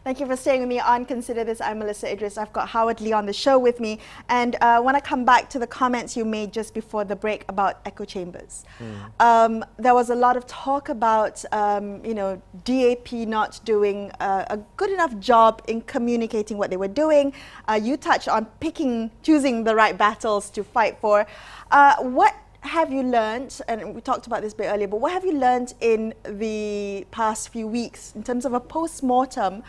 Thank you for staying with me on Consider This. I'm Melisa Idris. I've got Howard Lee on the show with me. And I want to come back to the comments you made just before the break about echo chambers. There was a lot of talk about, DAP not doing a good enough job in communicating what they were doing. You touched on choosing the right battles to fight for. What have you learned, and we talked about this a bit earlier, but what have you learned in the past few weeks in terms of a post-mortem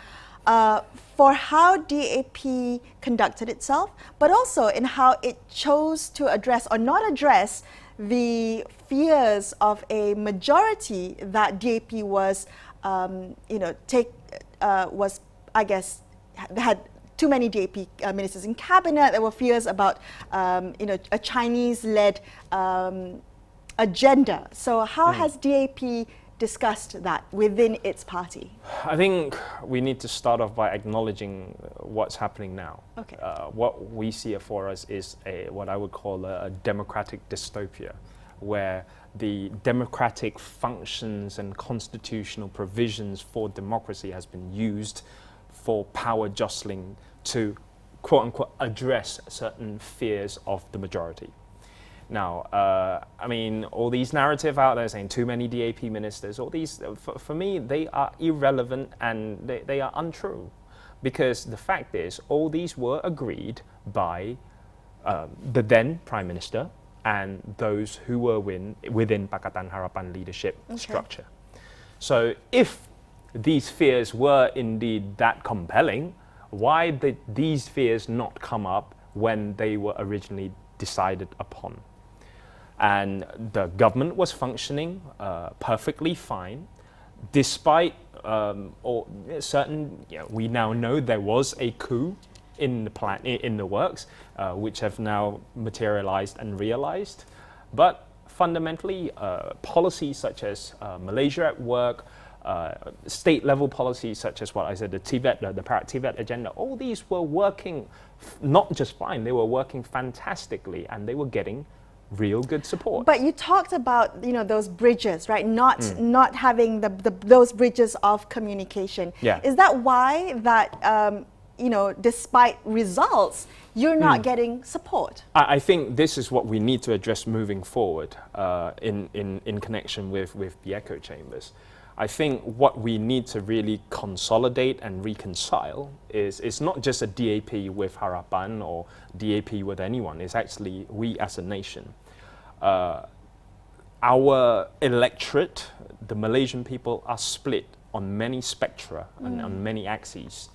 for how DAP conducted itself, but also in how it chose to address or not address the fears of a majority that DAP was, had too many DAP ministers in cabinet. There were fears about, a Chinese-led agenda. So how has DAP discussed that within its party? I think we need to start off by acknowledging what's happening now. Okay. What we see for us is what I would call a democratic dystopia, where the democratic functions and constitutional provisions for democracy has been used for power jostling to, quote unquote, address certain fears of the majority. Now, all these narrative out there saying too many DAP ministers, all these, for me, they are irrelevant and they are untrue. Because the fact is, all these were agreed by the then Prime Minister and those who were within Pakatan Harapan leadership structure. So if these fears were indeed that compelling, why did these fears not come up when they were originally decided upon? And the government was functioning perfectly fine, despite we now know there was a coup in the works, which have now materialized and realized. But fundamentally, policies such as Malaysia at Work, state-level policies such as what I said, the Perak Tibet agenda, all these were working not just fine, they were working fantastically, and they were getting real good support. But you talked about those bridges, right? Not having those bridges of communication. Yeah. Is that why that despite results, you're not getting support? I think this is what we need to address moving forward in connection with the echo chambers. I think what we need to really consolidate and reconcile is it's not just a DAP with Harapan or DAP with anyone, it's actually we as a nation. Our electorate, the Malaysian people, are split on many spectra and on many axes.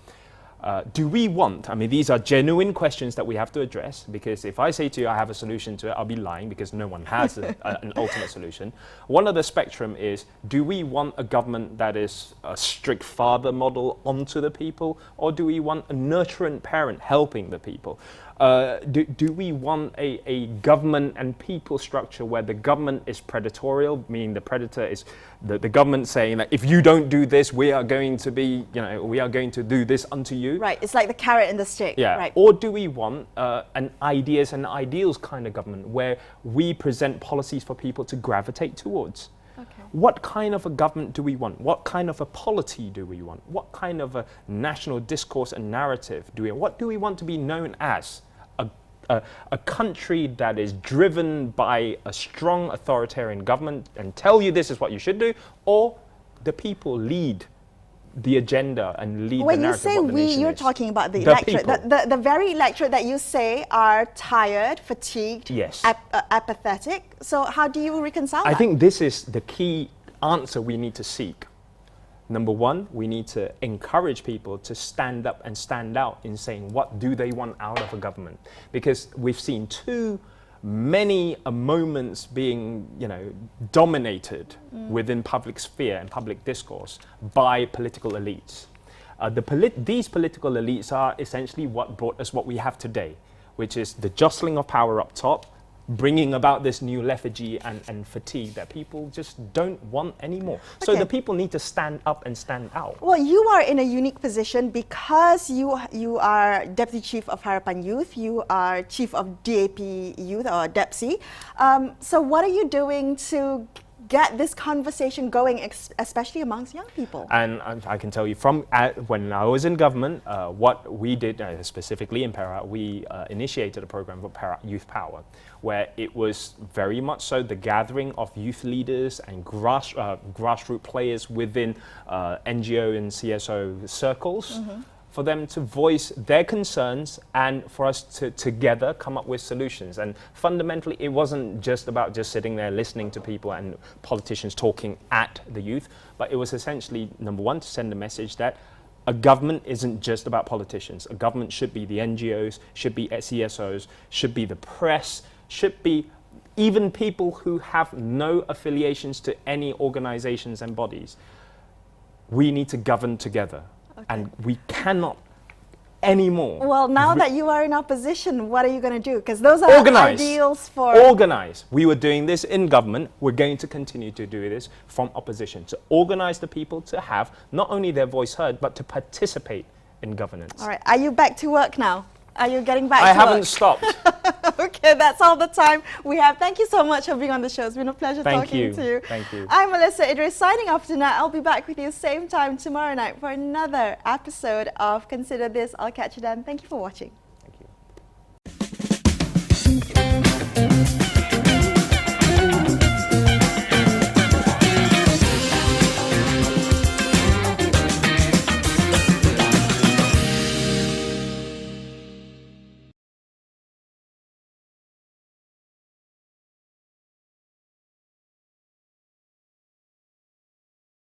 Do we want, these are genuine questions that we have to address, because if I say to you I have a solution to it, I'll be lying, because no one has an ultimate solution. One of the spectrum is, do we want a government that is a strict father model onto the people, or do we want a nurturant parent helping the people? Do we want a government and people structure where the government is predatorial, meaning the predator is the government saying that if you don't do this, we are going to do this unto you? Right, it's like the carrot and the stick. Yeah. Right. Or do we want an ideas and ideals kind of government where we present policies for people to gravitate towards? Okay. What kind of a government do we want? What kind of a polity do we want? What kind of a national discourse and narrative do we want? What do we want to be known as? A country that is driven by a strong authoritarian government and tell you this is what you should do, or the people lead the agenda and lead the narrative? When you say we, you're talking about the electorate, the very electorate that you say are tired, fatigued, yes, apathetic. So how do you reconcile that? I think this is the key answer we need to seek. Number one, we need to encourage people to stand up and stand out in saying what do they want out of a government. Because we've seen too many moments being, dominated within public sphere and public discourse by political elites. These political elites are essentially what brought us what we have today, which is the jostling of power up top, bringing about this new lethargy and fatigue that people just don't want anymore. Okay. So the people need to stand up and stand out. Well, you are in a unique position because you are Deputy Chief of Harapan Youth, you are Chief of DAP Youth or DEPSI. So what are you doing to get this conversation going, especially amongst young people? And I can tell you from when I was in government, what we did, specifically in Perak, we initiated a program called Perak Youth Power, where it was very much so the gathering of youth leaders and grassroots players within NGO and CSO circles, for them to voice their concerns and for us to together come up with solutions. And fundamentally, it wasn't just about just sitting there listening to people and politicians talking at the youth, but it was essentially, number one, to send a message that a government isn't just about politicians. A government should be the NGOs, should be CSOs, should be the press, should be even people who have no affiliations to any organizations and bodies. We need to govern together. And we cannot anymore. Well, now that you are in opposition, what are you going to do? Because those are ideals for... Organize. We were doing this in government. We're going to continue to do this from opposition. To organize the people to have not only their voice heard, but to participate in governance. All right. Are you back to work now? Are you getting back to work? I haven't stopped. Okay, that's all the time we have. Thank you so much for being on the show. It's been a pleasure talking to you. Thank you. I'm Melisa Idris signing off tonight. I'll be back with you same time tomorrow night for another episode of Consider This. I'll catch you then. Thank you for watching. Thank you.